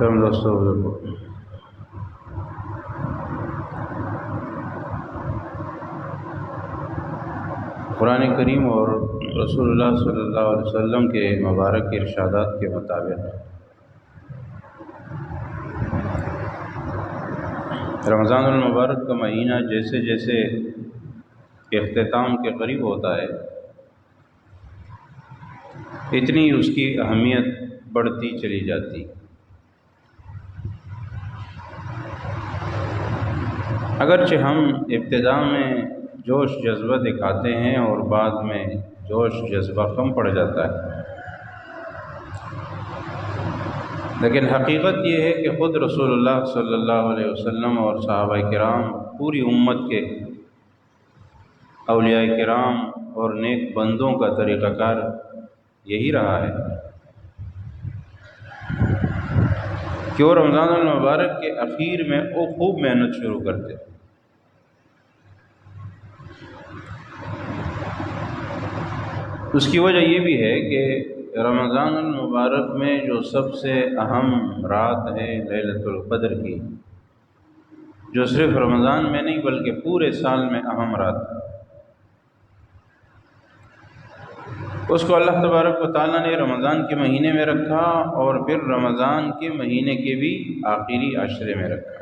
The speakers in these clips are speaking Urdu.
محترم دوستوں بزرگوں، قرآن کریم اور رسول اللہ صلی اللہ علیہ وسلم کے مبارک ارشادات کے مطابق رمضان المبارک کا مہینہ جیسے جیسے اختتام کے قریب ہوتا ہے اتنی اس کی اہمیت بڑھتی چلی جاتی۔ اگرچہ ہم ابتدا میں جوش جذبہ دکھاتے ہیں اور بعد میں جوش جذبہ کم پڑ جاتا ہے، لیکن حقیقت یہ ہے کہ خود رسول اللہ صلی اللہ علیہ وسلم اور صحابہ کرام پوری امت کے اولیاء کرام اور نیک بندوں کا طریقہ کار یہی رہا ہے کہ وہ رمضان المبارک کے اخیر میں وہ خوب محنت شروع کرتے۔ اس کی وجہ یہ بھی ہے کہ رمضان المبارک میں جو سب سے اہم رات ہے لیلۃ القدر کی، جو صرف رمضان میں نہیں بلکہ پورے سال میں اہم رات ہے، اس کو اللہ تبارک و تعالیٰ نے رمضان کے مہینے میں رکھا اور پھر رمضان کے مہینے کے بھی آخری عشرے میں رکھا۔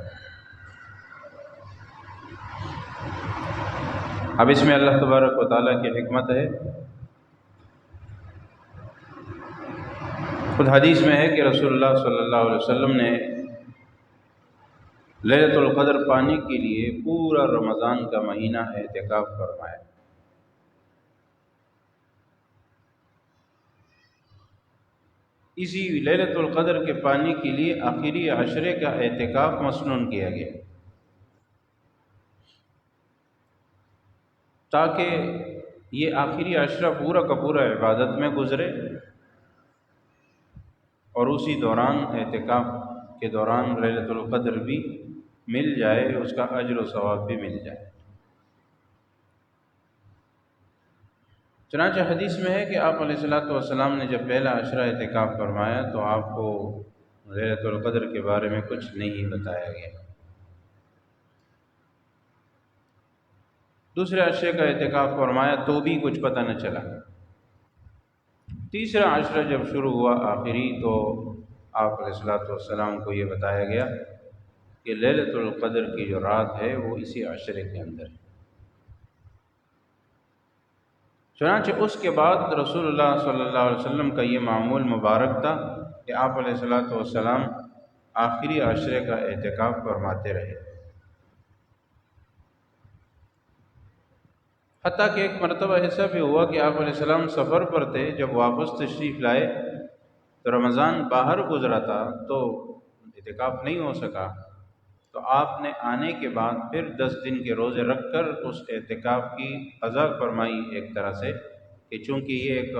اب اس میں اللہ تبارک و تعالیٰ کی حکمت ہے۔ خود حدیث میں ہے کہ رسول اللہ صلی اللہ علیہ وسلم نے لیلۃ القدر پانے کے لیے پورا رمضان کا مہینہ اعتکاف فرمایا۔ اسی لیلۃ القدر کے پانے کے لیے آخری عشرے کا اعتکاف مسنون کیا گیا تاکہ یہ آخری عشرہ پورا کا پورا عبادت میں گزرے اور اسی دوران اعتکاف کے دوران لیلۃ القدر بھی مل جائے، اس کا اجر و ثواب بھی مل جائے۔ چنانچہ حدیث میں ہے کہ آپ علیہ الصلوۃ والسلام نے جب پہلا عشرہ اعتکاف فرمایا تو آپ کو لیلۃ القدر کے بارے میں کچھ نہیں بتایا گیا۔ دوسرے عشرے کا اعتکاف فرمایا تو بھی کچھ پتہ نہ چلا۔ تیسرا عشرہ جب شروع ہوا آخری تو آپ علیہ الصلوۃ والسلام کو یہ بتایا گیا کہ لیلۃ القدر کی جو رات ہے وہ اسی عشرے کے اندر ہے۔ چنانچہ اس کے بعد رسول اللہ صلی اللہ علیہ وسلم کا یہ معمول مبارک تھا کہ آپ علیہ الصلوۃ والسلام آخری عشرے کا اعتکاف فرماتے رہے، حتیٰ کہ ایک مرتبہ ایسا بھی ہوا کہ آپ علیہ السلام سفر پر تھے، جب واپس تشریف لائے تو رمضان باہر گزرا تھا تو اعتکاف نہیں ہو سکا، تو آپ نے آنے کے بعد پھر 10 دن کے روزے رکھ کر اس اعتکاف کی قضا فرمائی، ایک طرح سے کہ چونکہ یہ ایک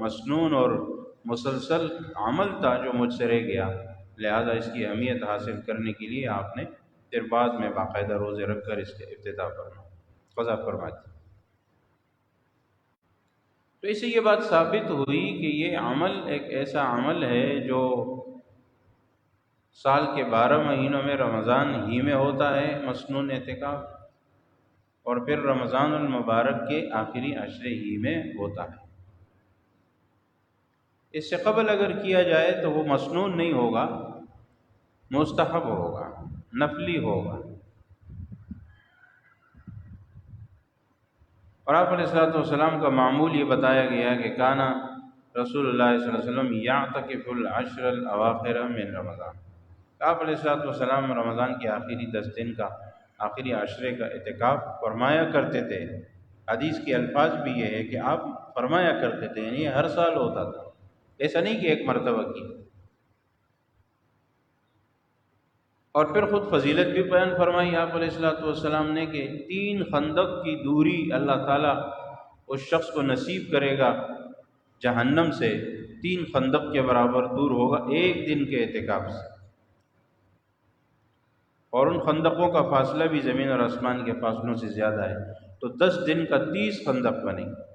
مسنون اور مسلسل عمل تھا جو مجھ سے رہ گیا، لہذا اس کی اہمیت حاصل کرنے کے لیے آپ نے پھر بعد میں باقاعدہ روزے رکھ کر اس کے افتتاح قضا فرمائی۔ تو اس سے یہ بات ثابت ہوئی کہ یہ عمل ایک ایسا عمل ہے جو سال کے 12 مہینوں میں رمضان ہی میں ہوتا ہے، مسنون اعتکاف، اور پھر رمضان المبارک کے آخری عشرے ہی میں ہوتا ہے۔ اس سے قبل اگر کیا جائے تو وہ مسنون نہیں ہوگا، مستحب ہوگا، نفلی ہوگا۔ اور آپ علیہ الصلوۃ والسلام کا معمول یہ بتایا گیا کہ کانا رسول اللہ صلی اللہ علیہ وسلم یعتکف العشر الاواخر من رمضان، آپ علیہ الصلوۃ والسلام رمضان کے آخری 10 دن کا آخری عشرے کا اعتکاف فرمایا کرتے تھے۔ حدیث کے الفاظ بھی یہ ہے کہ آپ فرمایا کرتے تھے، یعنی ہر سال ہوتا تھا، ایسا نہیں کہ ایک مرتبہ کی۔ اور پھر خود فضیلت بھی بیان فرمائی آپ علیہ الصلوۃ والسلام نے کہ 3 خندق کی دوری اللہ تعالیٰ اس شخص کو نصیب کرے گا جہنم سے، 3 خندق کے برابر دور ہوگا ایک دن کے اعتکاف سے، اور ان خندقوں کا فاصلہ بھی زمین اور آسمان کے فاصلوں سے زیادہ ہے، تو 10 دن کا 30 خندق بنے گا۔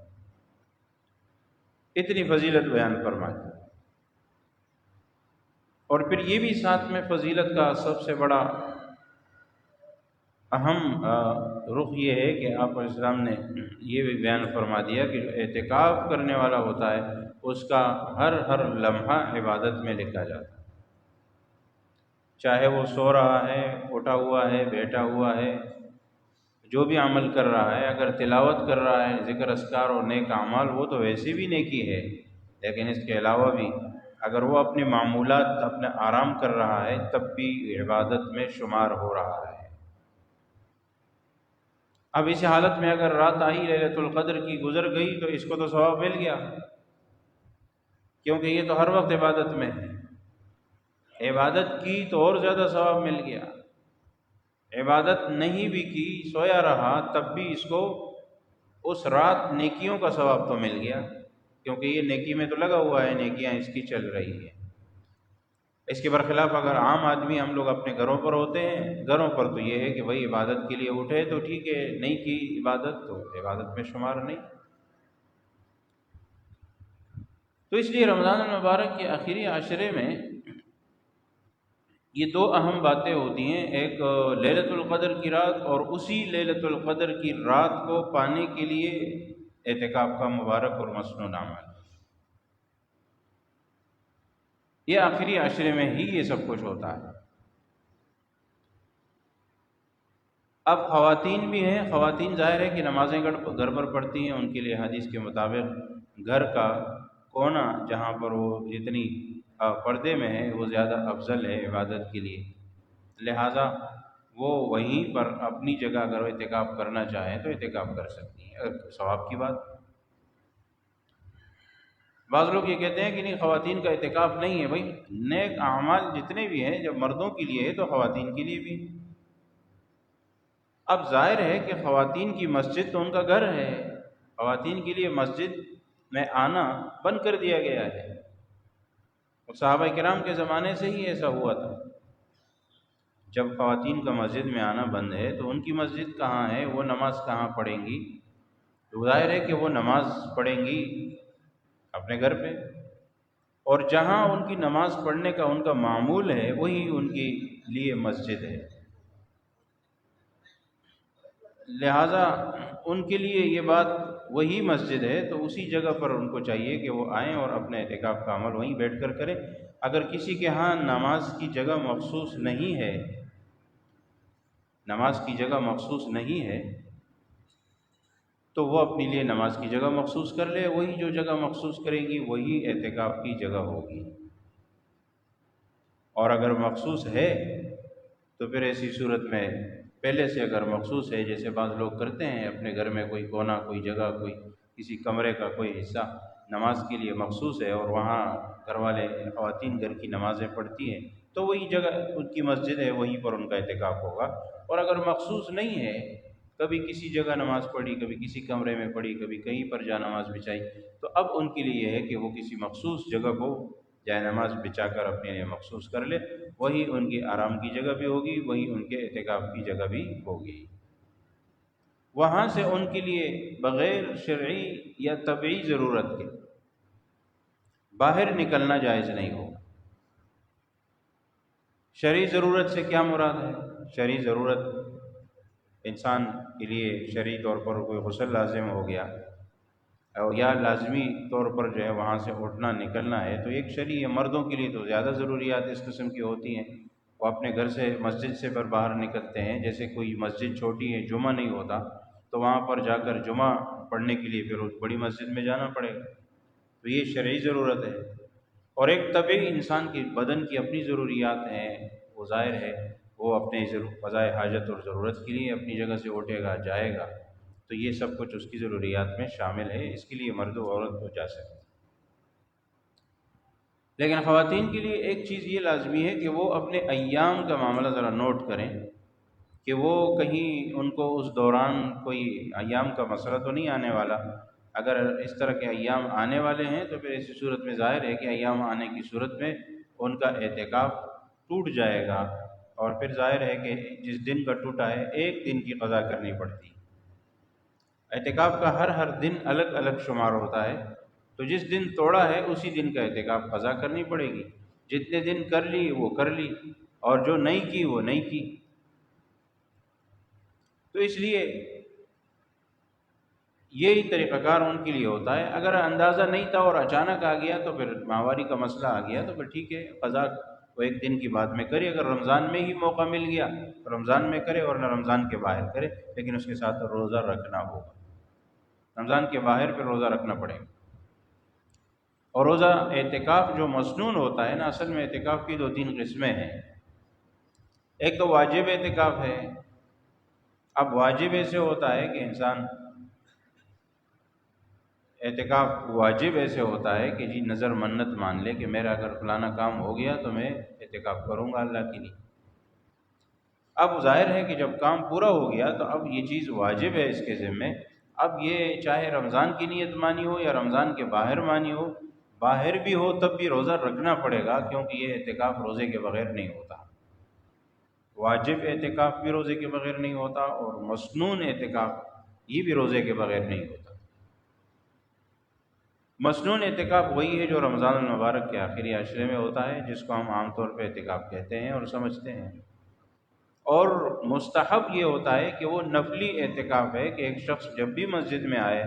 اتنی فضیلت بیان فرمائی۔ اور پھر یہ بھی ساتھ میں فضیلت کا سب سے بڑا اہم رخ یہ ہے کہ آپ علیہ السلام نے یہ بھی بیان فرما دیا کہ جو اعتکاف کرنے والا ہوتا ہے اس کا ہر لمحہ عبادت میں لکھا جاتا ہے، چاہے وہ سو رہا ہے، اٹھا ہوا ہے، بیٹھا ہوا ہے، جو بھی عمل کر رہا ہے، اگر تلاوت کر رہا ہے، ذکر اذکار اور نیک اعمال، وہ تو ویسے بھی نیکی ہے، لیکن اس کے علاوہ بھی اگر وہ اپنے معمولات اپنے آرام کر رہا ہے تب بھی عبادت میں شمار ہو رہا ہے۔ اب اس حالت میں اگر رات آئی ليلۃ القدر کی گزر گئی تو اس کو تو ثواب مل گیا، کیونکہ یہ تو ہر وقت عبادت میں ہے، عبادت کی تو اور زیادہ ثواب مل گیا، عبادت نہیں بھی کی، سویا رہا، تب بھی اس کو اس رات نیکیوں کا ثواب تو مل گیا، کیونکہ یہ نیکی میں تو لگا ہوا ہے، نیکیاں اس کی چل رہی ہیں۔ اس کے برخلاف اگر عام آدمی ہم لوگ اپنے گھروں پر ہوتے ہیں، گھروں پر تو یہ ہے کہ بھائی عبادت کے لیے اٹھے تو ٹھیک ہے، نہیں کی عبادت تو عبادت میں شمار نہیں۔ تو اس لیے رمضان المبارک کے آخری عشرے میں یہ دو اہم باتیں ہوتی ہیں، ایک ليلۃ القدر کی رات، اور اسی ليلۃ القدر کی رات کو پانے کے لیے اعتکاف کا مبارک اور مسنون عمل۔ یہ آخری عشرے میں ہی یہ سب کچھ ہوتا ہے۔ اب خواتین بھی ہیں، خواتین ظاہر ہے کہ نمازیں گھر پر پڑھتی ہیں، ان کے لیے حدیث کے مطابق گھر کا کونا جہاں پر وہ جتنی پردے میں ہے وہ زیادہ افضل ہے عبادت کے لیے، لہٰذا وہ وہیں پر اپنی جگہ اگر اعتکاف کرنا چاہیں تو اعتکاف کر سکتی ہیں۔ اگر ثواب کی بات، بعض لوگ یہ کہتے ہیں کہ نہیں خواتین کا اعتکاف نہیں ہے، بھائی نیک اعمال جتنے بھی ہیں جب مردوں کے لیے ہے تو خواتین کے لیے بھی۔ اب ظاہر ہے کہ خواتین کی مسجد تو ان کا گھر ہے، خواتین کے لیے مسجد میں آنا بند کر دیا گیا ہے، اور صحابہ کرام کے زمانے سے ہی ایسا ہوا تھا۔ جب خواتین کا مسجد میں آنا بند ہے تو ان کی مسجد کہاں ہے، وہ نماز کہاں پڑھیں گی؟ تو ظاہر ہے کہ وہ نماز پڑھیں گی اپنے گھر پہ، اور جہاں ان کی نماز پڑھنے کا ان کا معمول ہے وہی ان کے لیے مسجد ہے، لہٰذا ان کے لیے یہ بات وہی مسجد ہے، تو اسی جگہ پر ان کو چاہیے کہ وہ آئیں اور اپنے اعتکاف کا عمل وہیں بیٹھ کر کریں۔ اگر کسی کے ہاں نماز کی جگہ مخصوص نہیں ہے، نماز کی جگہ مخصوص نہیں ہے تو وہ اپنے لیے نماز کی جگہ مخصوص کر لے، وہی جو جگہ مخصوص کرے گی وہی اعتکاف کی جگہ ہوگی، اور اگر مخصوص ہے تو پھر ایسی صورت میں پہلے سے اگر مخصوص ہے، جیسے بعض لوگ کرتے ہیں اپنے گھر میں کوئی کونا، کوئی جگہ، کوئی کسی کمرے کا کوئی حصہ نماز کے لیے مخصوص ہے اور وہاں گھر والے خواتین گھر کی نمازیں پڑھتی ہیں، تو وہی جگہ ان کی مسجد ہے، وہیں پر ان کا اعتکاف ہوگا۔ اور اگر مخصوص نہیں ہے، کبھی کسی جگہ نماز پڑھی، کبھی کسی کمرے میں پڑھی، کبھی کہیں پر جا نماز بچائی، تو اب ان کے لیے یہ ہے کہ وہ کسی مخصوص جگہ کو جائے نماز بچا کر اپنے لیے مخصوص کر لے، وہی ان کی آرام کی جگہ بھی ہوگی، وہی ان کے اعتکاف کی جگہ بھی ہوگی۔ وہاں سے ان کے لیے بغیر شرعی یا طبعی ضرورت کے باہر نکلنا جائز نہیں ہوگا۔ شرعی ضرورت سے کیا مراد ہے؟ شرعی ضرورت انسان کے لیے شرعی طور پر کوئی غسل لازم ہو گیا، اور یا لازمی طور پر جو ہے وہاں سے اٹھنا نکلنا ہے، تو ایک شرعی ہے۔ مردوں کے لیے تو زیادہ ضروریات اس قسم کی ہوتی ہیں، وہ اپنے گھر سے مسجد سے پر باہر نکلتے ہیں، جیسے کوئی مسجد چھوٹی ہے، جمعہ نہیں ہوتا تو وہاں پر جا کر جمعہ پڑھنے کے لیے پھر اس بڑی مسجد میں جانا پڑے گا، تو یہ شرعی ضرورت ہے۔ اور ایک طبعی انسان کی بدن کی اپنی ضروریات ہیں، وہ ظاہر ہے وہ اپنے قضائے حاجت اور ضرورت کے لیے اپنی جگہ سے اٹھے گا، جائے گا، تو یہ سب کچھ اس کی ضروریات میں شامل ہے، اس کے لیے مرد و عورت کو جا سکتے ہیں۔ لیکن خواتین کے لیے ایک چیز یہ لازمی ہے کہ وہ اپنے ایام کا معاملہ ذرا نوٹ کریں کہ وہ کہیں ان کو اس دوران کوئی ایام کا مسئلہ تو نہیں آنے والا۔ اگر اس طرح کے ایام آنے والے ہیں تو پھر ایسی صورت میں ظاہر ہے کہ ایام آنے کی صورت میں ان کا اعتکاف ٹوٹ جائے گا، اور پھر ظاہر ہے کہ جس دن کا ٹوٹا ہے ایک دن کی قضا کرنی پڑتی ہے۔ اعتکاف کا ہر دن الگ الگ شمار ہوتا ہے، تو جس دن توڑا ہے اسی دن کا اعتکاف قضا کرنی پڑے گی۔ جتنے دن کر لی وہ کر لی، اور جو نہیں کی وہ نہیں کی۔ تو اس لیے یہی طریقہ کار ان کے لیے ہوتا ہے۔ اگر اندازہ نہیں تھا اور اچانک آ گیا تو پھر ماہواری کا مسئلہ آ گیا تو پھر ٹھیک ہے، قضا وہ ایک دن کی بعد میں کرے۔ اگر رمضان میں ہی موقع مل گیا تو رمضان میں کرے، اور نہ رمضان کے باہر کرے، لیکن اس کے ساتھ روزہ رکھنا ہوگا۔ رمضان کے باہر پھر روزہ رکھنا پڑے گا۔ اور روزہ اعتکاف جو مسنون ہوتا ہے نا، اصل میں اعتکاف کی 2-3 قسمیں ہیں۔ ایک تو واجب اعتکاف ہے۔ اب واجب ایسے ہوتا ہے کہ انسان اعتکاف واجب ایسے ہوتا ہے کہ جی نظر منت مان لے کہ میرا اگر فلانا کام ہو گیا تو میں اعتکاف کروں گا اللہ کے لیے۔ اب ظاہر ہے کہ جب کام پورا ہو گیا تو اب یہ چیز واجب ہے اس کے ذمے۔ اب یہ چاہے رمضان کی نیت مانی ہو یا رمضان کے باہر مانی ہو، باہر بھی ہو تب بھی روزہ رکھنا پڑے گا، کیونکہ یہ اعتکاف روزے کے بغیر نہیں ہوتا۔ واجب اعتکاف بھی روزے کے بغیر نہیں ہوتا، اور مسنون اعتکاف یہ بھی روزے کے بغیر نہیں ہوتا۔ مسنون اعتکاف وہی ہے جو رمضان المبارک کے آخری عشرے میں ہوتا ہے، جس کو ہم عام طور پہ اعتکاف کہتے ہیں اور سمجھتے ہیں۔ اور مستحب یہ ہوتا ہے کہ وہ نفلی اعتکاف ہے کہ ایک شخص جب بھی مسجد میں آئے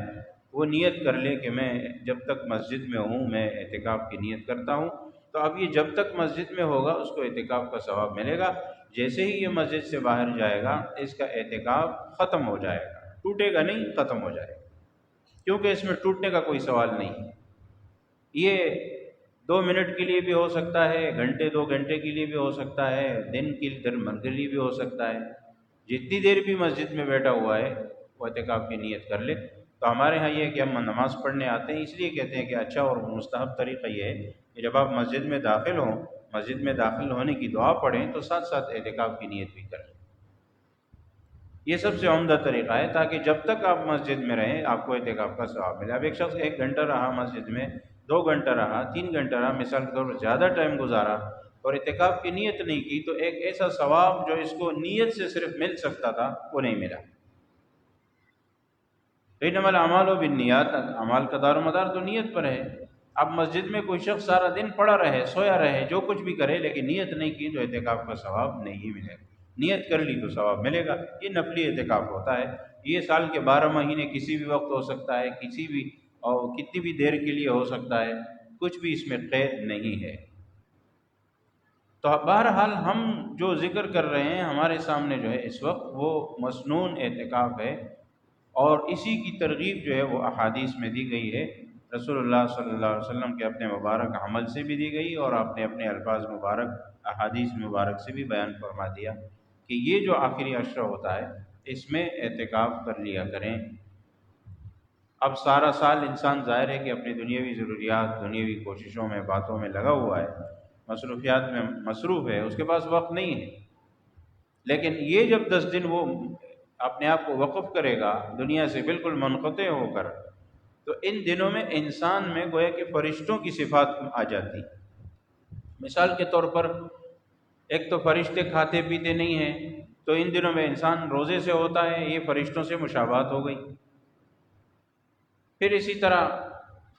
وہ نیت کر لے کہ میں جب تک مسجد میں ہوں میں اعتکاف کی نیت کرتا ہوں۔ تو اب یہ جب تک مسجد میں ہوگا اس کو اعتکاف کا ثواب ملے گا۔ جیسے ہی یہ مسجد سے باہر جائے گا اس کا اعتکاف ختم ہو جائے گا، ٹوٹے گا نہیں، ختم ہو جائے گا، کیونکہ اس میں ٹوٹنے کا کوئی سوال نہیں۔ یہ 2 منٹ کے لیے بھی ہو سکتا ہے، گھنٹے 2 گھنٹے کے لیے بھی ہو سکتا ہے، دن کے لیے بھی ہو سکتا ہے۔ جتنی دیر بھی مسجد میں بیٹھا ہوا ہے وہ اعتکاف کی نیت کر لے۔ تو ہمارے ہاں یہ ہے کہ ہم نماز پڑھنے آتے ہیں، اس لیے کہتے ہیں کہ اچھا اور مستحب طریقہ یہ ہے کہ جب آپ مسجد میں داخل ہوں، مسجد میں داخل ہونے کی دعا پڑھیں تو ساتھ ساتھ اعتکاف کی نیت بھی کریں۔ یہ سب سے عمدہ طریقہ ہے تاکہ جب تک آپ مسجد میں رہیں آپ کو اعتکاف کا ثواب ملے۔ اب ایک شخص 1 گھنٹہ رہا مسجد میں، 2 گھنٹہ رہا، 3 گھنٹہ رہا، مثال کے طور پر زیادہ ٹائم گزارا اور اعتکاف کی نیت نہیں کی تو ایک ایسا ثواب جو اس کو نیت سے صرف مل سکتا تھا وہ نہیں ملا۔ انما الاعمال بالنیات، اعمال کا دار و مدار تو نیت پر ہے۔ اب مسجد میں کوئی شخص سارا دن پڑا رہے، سویا رہے، جو کچھ بھی کرے لیکن نیت نہیں کی تو اعتکاف کا ثواب نہیں ملے گا۔ نیت کر لی تو ثواب ملے گا۔ یہ نفلی اعتکاف ہوتا ہے، یہ سال کے 12 مہینے کسی بھی وقت ہو سکتا ہے، کسی بھی اور کتنی بھی دیر کے لیے ہو سکتا ہے، کچھ بھی اس میں قید نہیں ہے۔ تو بہرحال ہم جو ذکر کر رہے ہیں ہمارے سامنے جو ہے اس وقت وہ مسنون اعتکاف ہے، اور اسی کی ترغیب جو ہے وہ احادیث میں دی گئی ہے۔ رسول اللہ صلی اللہ علیہ وسلم کے اپنے مبارک عمل سے بھی دی گئی اور آپ نے اپنے الفاظ مبارک احادیث مبارک سے بھی بیان فرما دیا کہ یہ جو آخری عشرہ ہوتا ہے اس میں اعتکاف کر لیا کریں۔ اب سارا سال انسان ظاہر ہے کہ اپنی دنیاوی ضروریات، دنیاوی کوششوں میں، باتوں میں لگا ہوا ہے، مصروفیات میں مصروف ہے، اس کے پاس وقت نہیں ہے۔ لیکن یہ جب 10 دن وہ اپنے آپ کو وقف کرے گا دنیا سے بالکل منقطع ہو کر، تو ان دنوں میں انسان میں گویا کہ فرشتوں کی صفات آ جاتی۔ مثال کے طور پر ایک تو فرشتے کھاتے پیتے نہیں ہیں، تو ان دنوں میں انسان روزے سے ہوتا ہے، یہ فرشتوں سے مشابہت ہو گئی۔ پھر اسی طرح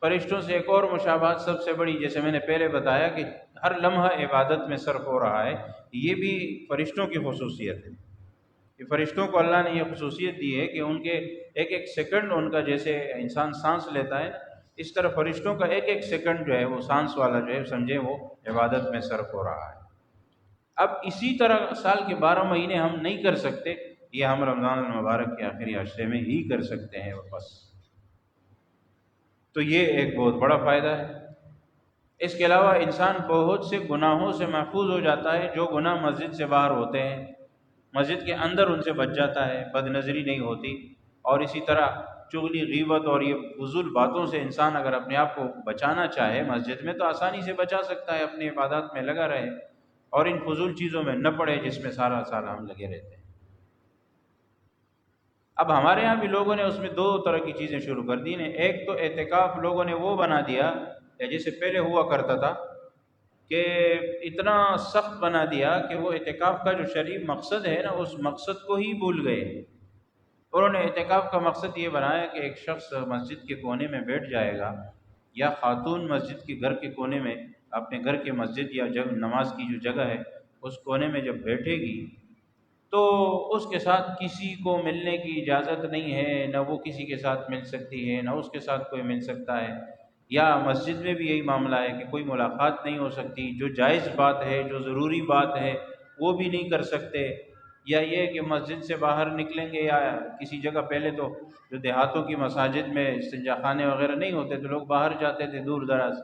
فرشتوں سے ایک اور مشابہت سب سے بڑی، جیسے میں نے پہلے بتایا کہ ہر لمحہ عبادت میں صرف ہو رہا ہے، یہ بھی فرشتوں کی خصوصیت ہے۔ کہ فرشتوں کو اللہ نے یہ خصوصیت دی ہے کہ ان کے ایک ایک سیکنڈ ان کا، جیسے انسان سانس لیتا ہے اس طرح فرشتوں کا ایک ایک سیکنڈ جو ہے وہ سانس والا جو ہے سمجھے وہ عبادت میں صرف ہو رہا ہے۔ اب اسی طرح سال کے 12 مہینے ہم نہیں کر سکتے، یہ ہم رمضان المبارک کے آخری عشرے میں ہی کر سکتے ہیں بس۔ تو یہ ایک بہت بڑا فائدہ ہے۔ اس کے علاوہ انسان بہت سے گناہوں سے محفوظ ہو جاتا ہے جو گناہ مسجد سے باہر ہوتے ہیں، مسجد کے اندر ان سے بچ جاتا ہے، بد نظری نہیں ہوتی۔ اور اسی طرح چغلی، غیبت اور یہ فضول باتوں سے انسان اگر اپنے آپ کو بچانا چاہے مسجد میں تو آسانی سے بچا سکتا ہے، اپنی عبادات میں لگا رہے اور ان فضول چیزوں میں نہ پڑے جس میں سارا سال ہم لگے رہتے ہیں۔ اب ہمارے ہاں بھی لوگوں نے اس میں 2 طرح کی چیزیں شروع کر دی ہیں۔ ایک تو اعتکاف لوگوں نے وہ بنا دیا، یا جیسے پہلے ہوا کرتا تھا کہ اتنا سخت بنا دیا کہ وہ اعتکاف کا جو شرعی مقصد ہے نا اس مقصد کو ہی بھول گئے۔ انہوں نے اعتکاف کا مقصد یہ بنایا کہ ایک شخص مسجد کے کونے میں بیٹھ جائے گا، یا خاتون مسجد کے گھر کے کونے میں اپنے گھر کے مسجد یا جب نماز کی جو جگہ ہے اس کونے میں جب بیٹھے گی تو اس کے ساتھ کسی کو ملنے کی اجازت نہیں ہے، نہ وہ کسی کے ساتھ مل سکتی ہے نہ اس کے ساتھ کوئی مل سکتا ہے، یا مسجد میں بھی یہی معاملہ ہے کہ کوئی ملاقات نہیں ہو سکتی، جو جائز بات ہے جو ضروری بات ہے وہ بھی نہیں کر سکتے، یا یہ کہ مسجد سے باہر نکلیں گے یا کسی جگہ، پہلے تو جو دیہاتوں کی مساجد میں استنجا خانے وغیرہ نہیں ہوتے تو لوگ باہر جاتے تھے دور دراز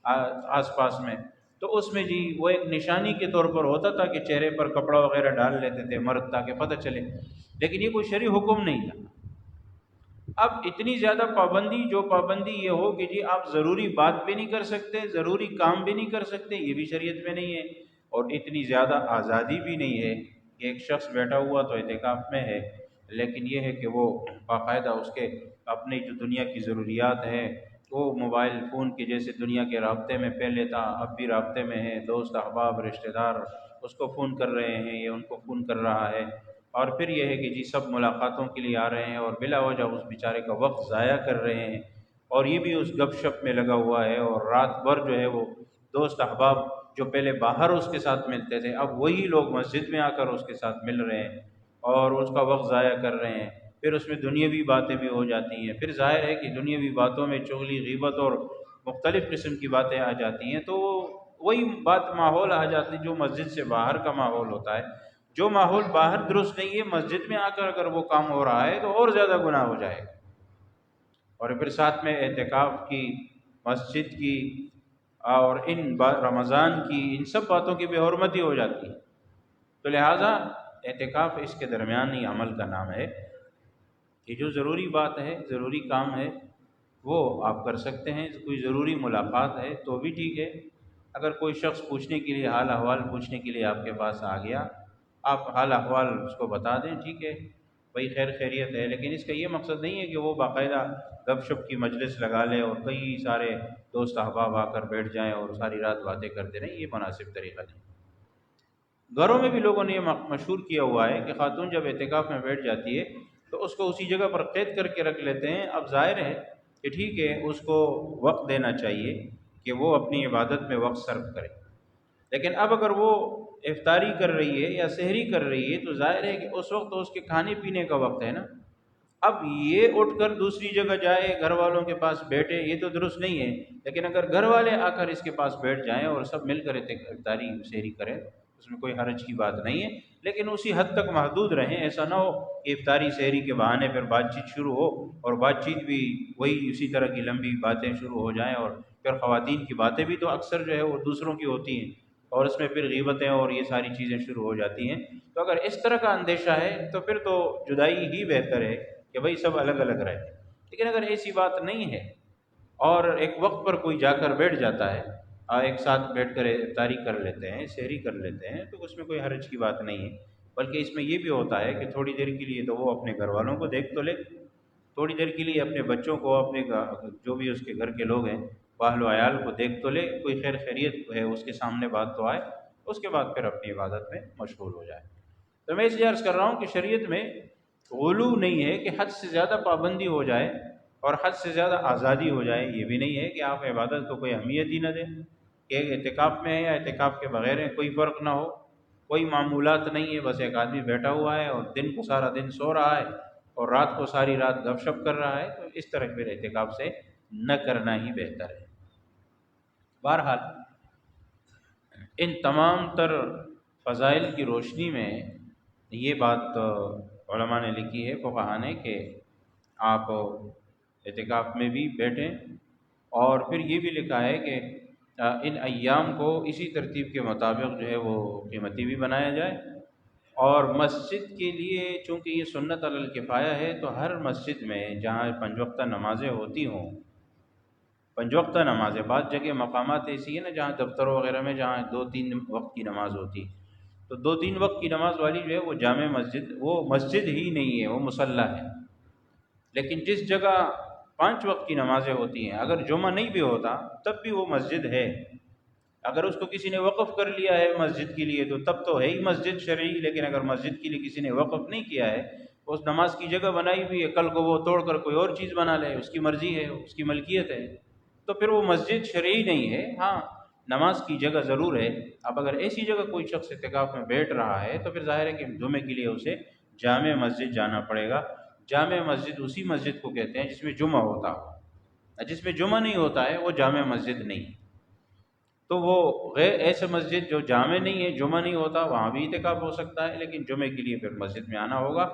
آس پاس میں، تو اس میں جی وہ ایک نشانی کے طور پر ہوتا تھا کہ چہرے پر کپڑا وغیرہ ڈال لیتے تھے مرد تاکہ پتہ چلے، لیکن یہ کوئی شرعی حکم نہیں تھا۔ اب اتنی زیادہ پابندی، جو پابندی یہ ہو کہ جی آپ ضروری بات بھی نہیں کر سکتے، ضروری کام بھی نہیں کر سکتے، یہ بھی شریعت میں نہیں ہے، اور اتنی زیادہ آزادی بھی نہیں ہے کہ ایک شخص بیٹھا ہوا تو اعتکاف میں ہے لیکن یہ ہے کہ وہ باقاعدہ اس کے اپنی جو دنیا کی ضروریات ہیں وہ موبائل فون کے جیسے دنیا کے رابطے میں پہلے تھا اب بھی رابطے میں ہے، دوست احباب رشتہ دار اس کو فون کر رہے ہیں یا ان کو فون کر رہا ہے، اور پھر یہ ہے کہ جی سب ملاقاتوں کے لیے آ رہے ہیں اور بلا وجہ اس بیچارے کا وقت ضائع کر رہے ہیں، اور یہ بھی اس گپ شپ میں لگا ہوا ہے، اور رات بھر جو ہے وہ دوست احباب جو پہلے باہر اس کے ساتھ ملتے تھے اب وہی لوگ مسجد میں آ کر اس کے ساتھ مل رہے ہیں اور اس کا وقت ضائع کر رہے ہیں، پھر اس میں دنیاوی باتیں بھی ہو جاتی ہیں، پھر ظاہر ہے کہ دنیاوی باتوں میں چغلی غیبت اور مختلف قسم کی باتیں آ جاتی ہیں، تو وہی بات ماحول آ جاتی ہے جو مسجد سے باہر کا ماحول ہوتا ہے، جو ماحول باہر درست نہیں ہے مسجد میں آ کر اگر وہ کام ہو رہا ہے تو اور زیادہ گناہ ہو جائے گا، اور پھر ساتھ میں اعتکاف کی، مسجد کی، اور رمضان کی، ان سب باتوں کی بے حرمتی ہو جاتی ہے، تو لہٰذا اعتکاف اس کے درمیان ہی عمل کا نام ہے کہ جو ضروری بات ہے ضروری کام ہے وہ آپ کر سکتے ہیں، کوئی ضروری ملاقات ہے تو بھی ٹھیک ہے، اگر کوئی شخص پوچھنے کے لیے حال احوال پوچھنے کے لیے آپ کے پاس آ گیا آپ حال احوال اس کو بتا دیں، ٹھیک ہے بھائی خیر خیریت ہے، لیکن اس کا یہ مقصد نہیں ہے کہ وہ باقاعدہ گپ شپ کی مجلس لگا لے اور کئی سارے دوست احباب آ کر بیٹھ جائیں اور ساری رات باتیں کرتے رہیں، یہ مناسب طریقہ نہیں۔ گھروں میں بھی لوگوں نے یہ مشہور کیا ہوا ہے کہ خاتون جب اعتکاف میں بیٹھ جاتی ہے تو اس کو اسی جگہ پر قید کر کے رکھ لیتے ہیں، اب ظاہر ہے کہ ٹھیک ہے اس کو وقت دینا چاہیے کہ وہ اپنی عبادت میں وقت صرف کرے، لیکن اب اگر وہ افطاری کر رہی ہے یا سحری کر رہی ہے تو ظاہر ہے کہ اس وقت تو اس کے کھانے پینے کا وقت ہے نا، اب یہ اٹھ کر دوسری جگہ جائے گھر والوں کے پاس بیٹھے یہ تو درست نہیں ہے، لیکن اگر گھر والے آ کر اس کے پاس بیٹھ جائیں اور سب مل کر افطاری سحری کریں اس میں کوئی حرج کی بات نہیں ہے، لیکن اسی حد تک محدود رہیں، ایسا نہ ہو کہ افطاری سحری کے بہانے پھر بات چیت شروع ہو اور بات چیت بھی وہی اسی طرح کی لمبی باتیں شروع ہو جائیں، اور پھر خواتین کی باتیں بھی تو اکثر جو ہے وہ دوسروں کی ہوتی ہیں اور اس میں پھر غیبتیں اور یہ ساری چیزیں شروع ہو جاتی ہیں، تو اگر اس طرح کا اندیشہ ہے تو پھر تو جدائی ہی بہتر ہے کہ بھائی سب الگ الگ رہے، لیکن اگر ایسی بات نہیں ہے اور ایک وقت پر کوئی جا کر بیٹھ جاتا ہے اور ایک ساتھ بیٹھ کر افطاری کر لیتے ہیں سحری کر لیتے ہیں تو اس میں کوئی حرج کی بات نہیں ہے، بلکہ اس میں یہ بھی ہوتا ہے کہ تھوڑی دیر کے لیے تو وہ اپنے گھر والوں کو دیکھ تو لے، تھوڑی دیر کے لیے اپنے بچوں کو اپنے جو بھی اس کے گھر کے لوگ ہیں اہل و عیال کو دیکھ تو لے، کوئی خیر خیریت ہے اس کے سامنے بات تو آئے، اس کے بعد پھر اپنی عبادت میں مشغول ہو جائے۔ تو میں اس لیے عرض کر رہا ہوں کہ شریعت میں غلو نہیں ہے کہ حد سے زیادہ پابندی ہو جائے اور حد سے زیادہ آزادی ہو جائے، یہ بھی نہیں ہے کہ آپ عبادت کو کوئی اہمیت ہی نہ دیں کہ ایک اعتکاف میں ہے یا اعتکاف کے بغیر ہے کوئی فرق نہ ہو، کوئی معمولات نہیں ہے، بس ایک آدمی بیٹھا ہوا ہے اور دن کو سارا دن سو رہا ہے اور رات کو ساری رات گپ شپ کر رہا ہے، تو اس طرح پھر اعتکاف سے نہ کرنا ہی بہتر ہے۔ بہرحال ان تمام تر فضائل کی روشنی میں یہ بات علماء نے لکھی ہے فقہا نے کہ آپ اعتکاف میں بھی بیٹھیں، اور پھر یہ بھی لکھا ہے کہ ان ایام کو اسی ترتیب کے مطابق جو ہے وہ قیمتی بھی بنایا جائے، اور مسجد کے لیے چونکہ یہ سنت علی الکفایہ ہے تو ہر مسجد میں جہاں پنج وقتہ نمازیں ہوتی ہوں، پنج وقتہ نمازیں، بعض جگہ مقامات ایسی ہے نا جہاں دفتروں وغیرہ میں جہاں 2-3 وقت کی نماز ہوتی، تو 2-3 وقت کی نماز والی جو ہے وہ جامع مسجد، وہ مسجد ہی نہیں ہے، وہ مصلی ہے، لیکن جس جگہ 5 وقت کی نمازیں ہوتی ہیں اگر جمعہ نہیں بھی ہوتا تب بھی وہ مسجد ہے، اگر اس کو کسی نے وقف کر لیا ہے مسجد کے لیے تو تب تو ہے ہی مسجد شرعی، لیکن اگر مسجد کے لیے کسی نے وقف نہیں کیا ہے، اس نماز کی جگہ بنائی ہوئی ہے، کل کو وہ توڑ کر کوئی اور چیز بنا لے، اس کی مرضی ہے، اس کی ملکیت ہے، تو پھر وہ مسجد شرعی نہیں ہے۔ ہاں نماز کی جگہ ضرور ہے۔ اب اگر ایسی جگہ کوئی شخص اعتکاف میں بیٹھ رہا ہے تو پھر ظاہر ہے کہ جمعے کے لیے اسے جامع مسجد جانا پڑے گا۔ جامع مسجد اسی مسجد کو کہتے ہیں جس میں جمعہ ہوتا ہو، جس میں جمعہ نہیں ہوتا ہے وہ جامع مسجد نہیں۔ تو وہ غیر ایسے مسجد جو جامع نہیں ہے، جمعہ نہیں ہوتا، وہاں بھی اعتکاف ہو سکتا ہے، لیکن جمعے کے لیے پھر مسجد میں آنا ہوگا۔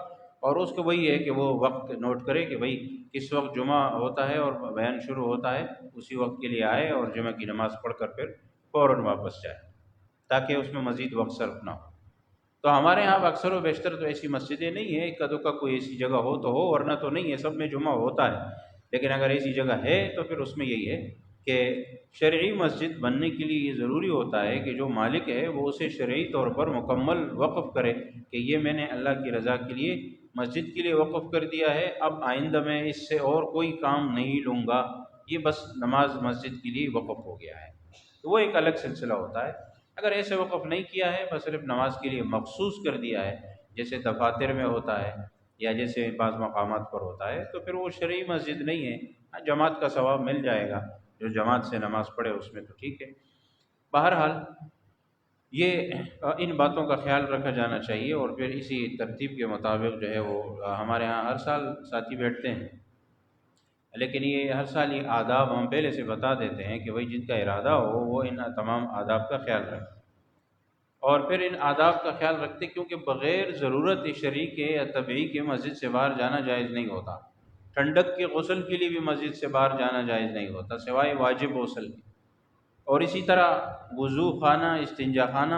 اور اس کو وہی ہے کہ وہ وقت نوٹ کرے کہ بھئی کس وقت جمعہ ہوتا ہے اور بیان شروع ہوتا ہے، اسی وقت کے لیے آئے اور جمعہ کی نماز پڑھ کر پھر فوراً واپس جائے، تاکہ اس میں مزید وقت صرف نہ ہو۔ تو ہمارے یہاں اکثر و بیشتر تو ایسی مسجدیں نہیں ہیں، اکا دکا کوئی ایسی جگہ ہو تو ہو، ورنہ تو نہیں ہے، سب میں جمعہ ہوتا ہے۔ لیکن اگر ایسی جگہ ہے تو پھر اس میں یہی ہے کہ شرعی مسجد بننے کے لیے یہ ضروری ہوتا ہے کہ جو مالک ہے وہ اسے شرعی طور پر مکمل وقف کرے کہ یہ میں نے اللہ کی رضا کے لیے مسجد کے لیے وقف کر دیا ہے، اب آئندہ میں اس سے اور کوئی کام نہیں لوں گا، یہ بس نماز مسجد کے لیے وقف ہو گیا ہے، تو وہ ایک الگ سلسلہ ہوتا ہے۔ اگر ایسے وقف نہیں کیا ہے، بس صرف نماز کے لیے مخصوص کر دیا ہے، جیسے دفاتر میں ہوتا ہے یا جیسے بعض مقامات پر ہوتا ہے، تو پھر وہ شرعی مسجد نہیں ہے۔ جماعت کا ثواب مل جائے گا، جو جماعت سے نماز پڑھے اس میں تو ٹھیک ہے۔ بہرحال یہ ان باتوں کا خیال رکھا جانا چاہیے، اور پھر اسی ترتیب کے مطابق جو ہے وہ ہمارے ہاں ہر سال ساتھی بیٹھتے ہیں، لیکن یہ ہر سال یہ آداب ہم پہلے سے بتا دیتے ہیں کہ بھئی جن کا ارادہ ہو وہ ان تمام آداب کا خیال رکھے، اور پھر ان آداب کا خیال رکھتے کیونکہ بغیر ضرورت شرعی کے یا طبعی کے مسجد سے باہر جانا جائز نہیں ہوتا۔ ٹھنڈک کے غسل کے لیے بھی مسجد سے باہر جانا جائز نہیں ہوتا سوائے واجب غسل کے، اور اسی طرح وضو خانہ، استنجا خانہ،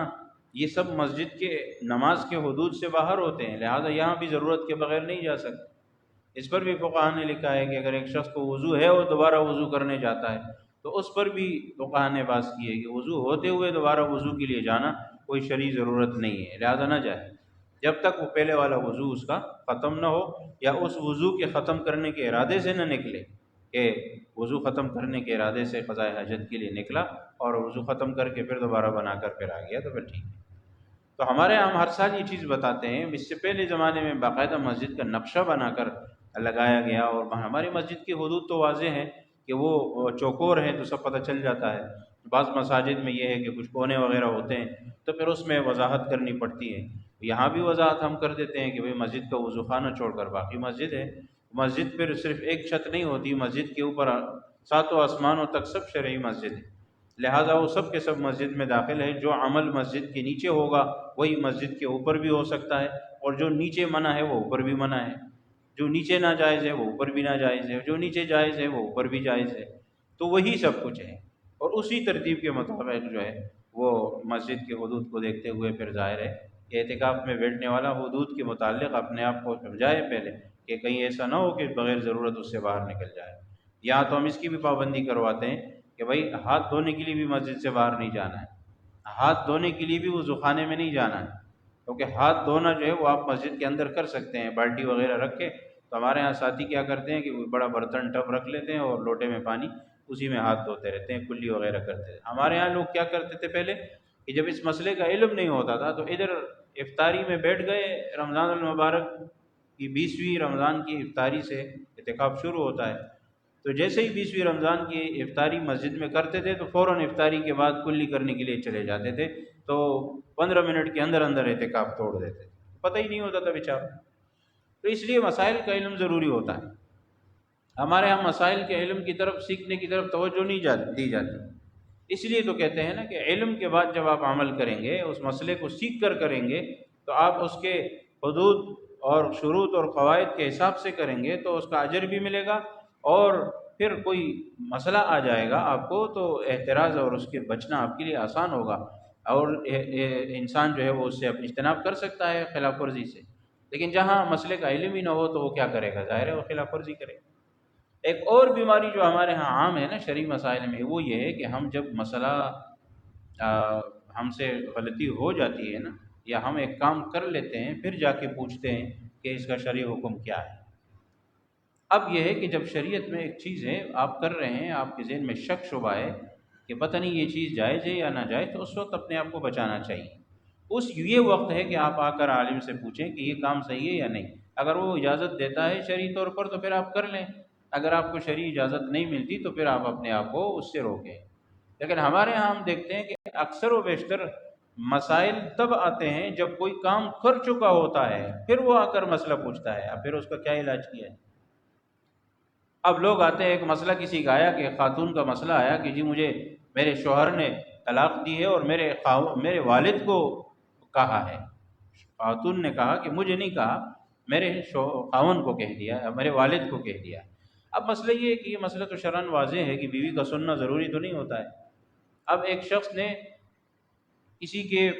یہ سب مسجد کے نماز کے حدود سے باہر ہوتے ہیں، لہذا یہاں بھی ضرورت کے بغیر نہیں جا سکتے۔ اس پر بھی فقہاء نے لکھا ہے کہ اگر ایک شخص کو وضو ہے اور دوبارہ وضو کرنے جاتا ہے تو اس پر بھی فقہاء نے بات کی ہے کہ وضو ہوتے ہوئے دوبارہ وضو کے لیے جانا کوئی شرعی ضرورت نہیں ہے، لہذا نہ جائے جب تک وہ پہلے والا وضو اس کا ختم نہ ہو، یا اس وضو کے ختم کرنے کے ارادے سے نہ نکلے کہ وضو ختم کرنے کے ارادے سے قضاء حاجت کے لیے نکلا اور وضو ختم کر کے پھر دوبارہ بنا کر پھر آ گیا تو پھر ٹھیک ہے۔ تو ہمارے ہم ہر سال یہ چیز بتاتے ہیں، اس سے پہلے زمانے میں باقاعدہ مسجد کا نقشہ بنا کر لگایا گیا، اور ہماری مسجد کی حدود تو واضح ہیں کہ وہ چوکور ہیں تو سب پتہ چل جاتا ہے۔ بعض مساجد میں یہ ہے کہ کچھ کونے وغیرہ ہوتے ہیں تو پھر اس میں وضاحت کرنی پڑتی ہے، یہاں بھی وضاحت ہم کر دیتے ہیں کہ بھئی مسجد کا وضو خانہ چھوڑ کر باقی مسجد ہے۔ مسجد پھر صرف ایک چھت نہیں ہوتی، مسجد کے اوپر ساتوں آسمانوں تک سب شرعی مسجد ہے، لہٰذا وہ سب کے سب مسجد میں داخل ہے۔ جو عمل مسجد کے نیچے ہوگا وہی مسجد کے اوپر بھی ہو سکتا ہے، اور جو نیچے منع ہے وہ اوپر بھی منع ہے، جو نیچے ناجائز ہے وہ اوپر بھی ناجائز ہے، جو نیچے جائز ہے وہ اوپر بھی جائز ہے، تو وہی سب کچھ ہے، اور اسی ترتیب کے مطابق جو ہے وہ مسجد کے حدود کو دیکھتے ہوئے پھر ظاہر ہے کہ اعتکاف میں بیٹھنے والا حدود کے متعلق اپنے آپ کو سمجھائے پہلے کہ کہیں ایسا نہ ہو کہ بغیر ضرورت اس سے باہر نکل جائے۔ یا تو ہم اس کی بھی پابندی کرواتے ہیں کہ بھئی ہاتھ دھونے کے لیے بھی مسجد سے باہر نہیں جانا ہے، ہاتھ دھونے کے لیے بھی وضو خانے میں نہیں جانا ہے، کیونکہ ہاتھ دھونا جو ہے وہ آپ مسجد کے اندر کر سکتے ہیں بالٹی وغیرہ رکھ کے۔ تو ہمارے ہاں ساتھی کیا کرتے ہیں کہ وہ بڑا برتن ٹب رکھ لیتے ہیں اور لوٹے میں پانی، اسی میں ہاتھ دھوتے رہتے ہیں، کلی وغیرہ کرتے ہیں۔ ہمارے ہاں لوگ کیا کرتے تھے پہلے کہ جب اس مسئلے کا علم نہیں ہوتا تھا تو ادھر افطاری میں بیٹھ گئے، رمضان المبارک کی 20ویں رمضان کی افطاری سے اعتکاف شروع ہوتا ہے، تو جیسے ہی 20ویں رمضان کی افطاری مسجد میں کرتے تھے تو فوراً افطاری کے بعد کلی کرنے کے لیے چلے جاتے تھے، تو 15 منٹ کے اندر اندر اعتکاف توڑ دیتے تھے، پتہ ہی نہیں ہوتا تھا بیچارہ۔ تو اس لیے مسائل کا علم ضروری ہوتا ہے۔ ہمارے ہاں مسائل کے علم کی طرف، سیکھنے کی طرف توجہ نہیں دی جاتی، اس لیے تو کہتے ہیں نا کہ علم کے بعد جب آپ عمل کریں گے، اس مسئلے کو سیکھ کر کریں گے تو آپ اس کے حدود اور شروط اور قواعد کے حساب سے کریں گے تو اس کا اجر بھی ملے گا، اور پھر کوئی مسئلہ آ جائے گا آپ کو تو احتراز اور اس کے بچنا آپ کے لیے آسان ہوگا، اور انسان جو ہے وہ اس سے اپنی اجتناب کر سکتا ہے خلاف ورزی سے۔ لیکن جہاں مسئلے کا علم ہی نہ ہو تو وہ کیا کرے گا؟ ظاہر ہے وہ خلاف ورزی کرے گا۔ ایک اور بیماری جو ہمارے ہاں عام ہے نا شرعی مسائل میں، وہ یہ ہے کہ ہم جب مسئلہ ہم سے غلطی ہو جاتی ہے نا، یا ہم ایک کام کر لیتے ہیں پھر جا کے پوچھتے ہیں کہ اس کا شرعی حکم کیا ہے۔ اب یہ ہے کہ جب شریعت میں ایک چیز ہے آپ کر رہے ہیں، آپ کے ذہن میں شک شبہ ہے کہ پتہ نہیں یہ چیز جائز ہے یا ناجائز، تو اس وقت اپنے آپ کو بچانا چاہیے۔ یہ وقت ہے کہ آپ آ کر عالم سے پوچھیں کہ یہ کام صحیح ہے یا نہیں۔ اگر وہ اجازت دیتا ہے شرعی طور پر تو پھر آپ کر لیں، اگر آپ کو شرعی اجازت نہیں ملتی تو پھر آپ اپنے آپ کو اس سے روکیں۔ لیکن ہمارے ہاں ہم دیکھتے ہیں کہ اکثر و بیشتر مسائل تب آتے ہیں جب کوئی کام کر چکا ہوتا ہے، پھر وہ آ کر مسئلہ پوچھتا ہے، اب پھر اس کا کیا علاج کیا ہے۔ اب لوگ آتے ہیں، ایک مسئلہ کسی کا آیا کہ خاتون کا مسئلہ آیا کہ جی مجھے میرے شوہر نے طلاق دی ہے اور میرے والد کو کہا ہے۔ خاتون نے کہا کہ مجھے نہیں کہا، میرے خاوند کو کہہ دیا، میرے والد کو کہہ دیا۔ اب مسئلہ یہ ہے کہ یہ مسئلہ تو شرعاً واضح ہے کہ بیوی کا سننا ضروری تو نہیں ہوتا ہے۔ اب ایک شخص نے کسی کے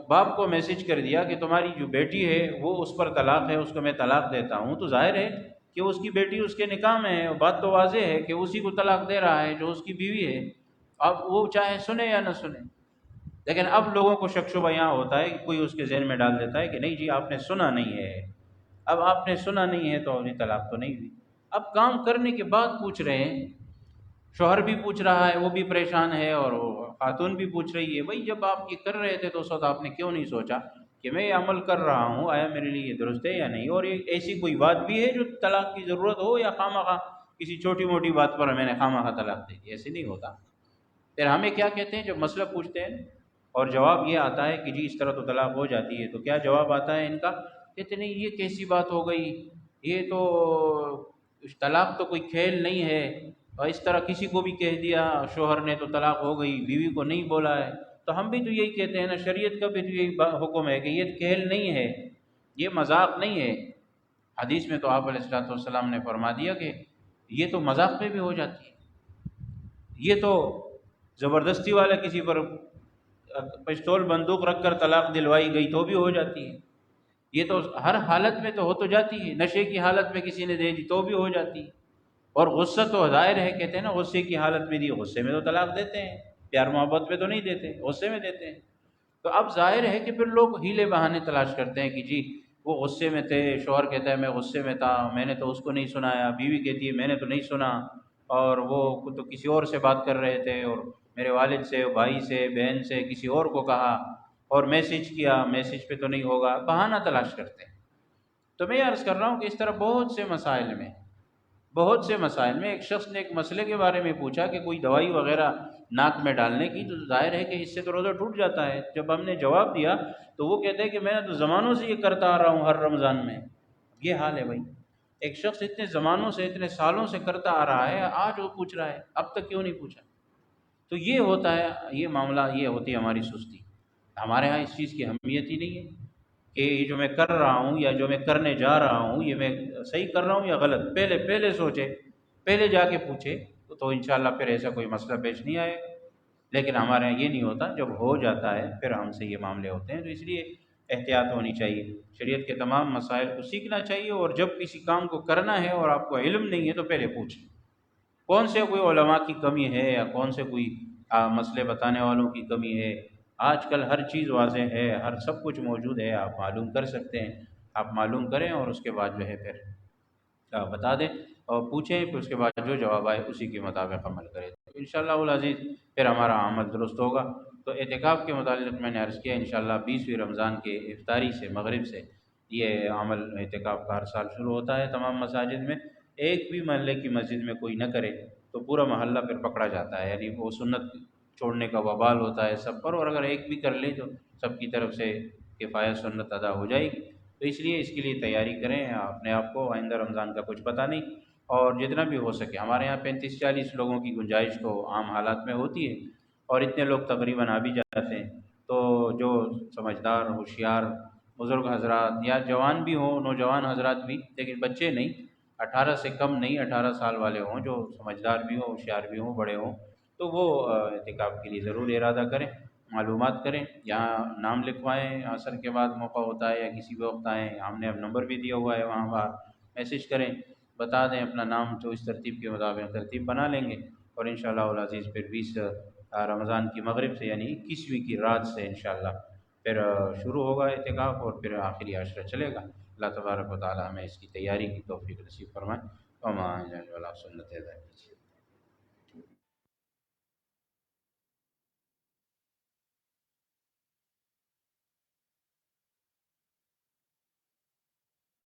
باپ کو میسج کر دیا کہ تمہاری جو بیٹی ہے وہ اس پر طلاق ہے، اس کو میں طلاق دیتا ہوں، تو ظاہر ہے کہ اس کی بیٹی اس کے نکاح میں ہے، بات تو واضح ہے کہ اسی کو طلاق دے رہا ہے جو اس کی بیوی ہے، اب وہ چاہے سنے یا نہ سنے۔ لیکن اب لوگوں کو شک شبہ یہاں ہوتا ہے کہ کوئی اس کے ذہن میں ڈال دیتا ہے کہ نہیں جی آپ نے سنا نہیں ہے، اب آپ نے سنا نہیں ہے تو ابھی طلاق تو نہیں ہوئی۔ اب کام کرنے کے بعد پوچھ رہے ہیں، شوہر بھی پوچھ رہا ہے، وہ بھی پریشان ہے، اور وہ خاتون بھی پوچھ رہی ہے، بھائی جب آپ یہ کر رہے تھے تو اس وقت آپ نے کیوں نہیں سوچا کہ میں یہ عمل کر رہا ہوں آیا میرے لیے یہ درست ہے یا نہیں، اور یہ ایسی کوئی بات بھی ہے جو طلاق کی ضرورت ہو، یا خواہ کسی چھوٹی موٹی بات پر میں نے خواہ طلاق دے دی، ایسے نہیں ہوتا۔ پھر ہمیں کیا کہتے ہیں جب مسئلہ پوچھتے ہیں اور جواب یہ آتا ہے کہ جی اس طرح تو طلاق ہو جاتی ہے، تو کیا جواب آتا ہے ان کا؟ کہتے نہیں یہ کیسی بات ہو گئی، یہ تو طلاق تو کوئی کھیل نہیں ہے، اور اس طرح کسی کو بھی کہہ دیا شوہر نے تو طلاق ہو گئی، بیوی کو نہیں بولا ہے۔ تو ہم بھی تو یہی کہتے ہیں نا، شریعت کا بھی تو یہی حکم ہے کہ یہ کھیل نہیں ہے، یہ مذاق نہیں ہے۔ حدیث میں تو آپ علیہ الصلوۃ والسلام نے فرما دیا کہ یہ تو مذاق میں بھی ہو جاتی ہے، یہ تو زبردستی والا کسی پر پستول بندوق رکھ کر طلاق دلوائی گئی تو بھی ہو جاتی ہے، یہ تو ہر حالت میں تو ہو تو جاتی ہے، نشے کی حالت میں کسی نے دے دی تو بھی ہو جاتی ہے، اور غصہ تو ظاہر ہے، کہتے ہیں نا غصے کی حالت میں دی، غصے میں تو طلاق دیتے ہیں، پیار محبت میں تو نہیں دیتے، غصے میں دیتے ہیں۔ تو اب ظاہر ہے کہ پھر لوگ ہیلے بہانے تلاش کرتے ہیں کہ جی وہ غصے میں تھے، شوہر کہتا ہے میں غصے میں تھا، میں نے تو اس کو نہیں سنایا، بیوی کہتی ہے میں نے تو نہیں سنا، اور وہ تو کسی اور سے بات کر رہے تھے، اور میرے والد سے، بھائی سے، بہن سے، کسی اور کو کہا، اور میسج کیا، میسج پہ تو نہیں ہوگا، بہانہ تلاش کرتے ہیں۔ تو میں یہ عرض کر رہا ہوں کہ اس طرح بہت سے مسائل میں ایک شخص نے ایک مسئلے کے بارے میں پوچھا کہ کوئی دوائی وغیرہ ناک میں ڈالنے کی، تو ظاہر ہے کہ اس سے تو روزہ ٹوٹ جاتا ہے۔ جب ہم نے جواب دیا تو وہ کہتے ہیں کہ میں نے تو زمانوں سے یہ کرتا آ رہا ہوں ہر رمضان میں۔ یہ حال ہے بھائی، ایک شخص اتنے زمانوں سے، اتنے سالوں سے کرتا آ رہا ہے، آج وہ پوچھ رہا ہے، اب تک کیوں نہیں پوچھا؟ تو یہ ہوتا ہے، یہ معاملہ، یہ ہوتی ہے ہماری سستی۔ ہمارے ہاں اس چیز کی اہمیت ہی نہیں ہے کہ یہ جو میں کر رہا ہوں یا جو میں کرنے جا رہا ہوں یہ میں صحیح کر رہا ہوں یا غلط، پہلے سوچے، پہلے جا کے پوچھے تو انشاءاللہ پھر ایسا کوئی مسئلہ پیش نہیں آئے۔ لیکن ہمارے یہاں یہ نہیں ہوتا، جب ہو جاتا ہے پھر ہم سے یہ معاملے ہوتے ہیں، تو اس لیے احتیاط ہونی چاہیے، شریعت کے تمام مسائل کو سیکھنا چاہیے، اور جب کسی کام کو کرنا ہے اور آپ کو علم نہیں ہے تو پہلے پوچھیں، کون سے کوئی علماء کی کمی ہے یا کون سے کوئی مسئلے بتانے والوں کی کمی ہے۔ آج کل ہر چیز واضح ہے، ہر سب کچھ موجود ہے، آپ معلوم کر سکتے ہیں، آپ معلوم کریں اور اس کے بعد جو ہے پھر بتا دیں اور پوچھیں، پھر اس کے بعد جو جواب آئے اسی کے مطابق عمل کریں، تو انشاءاللہ العزیز پھر ہمارا عمل درست ہوگا۔ تو اعتکاف کے متعلق میں نے عرض کیا انشاءاللہ 20ویں رمضان کے افطاری سے، مغرب سے یہ عمل اعتکاف کا ہر سال شروع ہوتا ہے تمام مساجد میں۔ ایک بھی محلے کی مسجد میں کوئی نہ کرے تو پورا محلہ پھر پکڑا جاتا ہے، یعنی وہ سنت چھوڑنے کا وبال ہوتا ہے سب پر، اور اگر ایک بھی کر لے تو سب کی طرف سے کفایہ سنت ادا ہو جائے گی۔ تو اس لیے اس کے لیے تیاری کریں اپنے آپ کو، آئندہ رمضان کا کچھ پتہ نہیں، اور جتنا بھی ہو سکے، ہمارے یہاں 35-40 لوگوں کی گنجائش تو عام حالات میں ہوتی ہے، اور اتنے لوگ تقریباً آ بھی جاتے ہیں۔ تو جو سمجھدار، ہوشیار بزرگ حضرات یا جوان بھی ہوں، نوجوان حضرات بھی، لیکن بچے نہیں، 18 سے کم نہیں، 18 سال والے ہوں جو سمجھدار بھی ہوں، ہوشیار بھی ہوں، بڑے ہوں، تو وہ اعتکاف کے لیے ضرور ارادہ کریں، معلومات کریں، یہاں نام لکھوائیں، عصر کے بعد موقع ہوتا ہے یا کسی بھی وقت آئیں، ہم نے اب نمبر بھی دیا ہوا ہے، وہاں باہر میسج کریں، بتا دیں اپنا نام، تو اس ترتیب کے مطابق ترتیب بنا لیں گے، اور انشاءاللہ العزیز پھر 20 رمضان کی مغرب سے یعنی 21ویں کی رات سے انشاءاللہ پھر شروع ہوگا اعتکاف، اور پھر آخری عشرہ چلے گا۔ اللہ تبارک و تعالی ہمیں اس کی تیاری کی توفیق نصیب فرمائے۔ وما علینا الا البلاغ، سنت ہے۔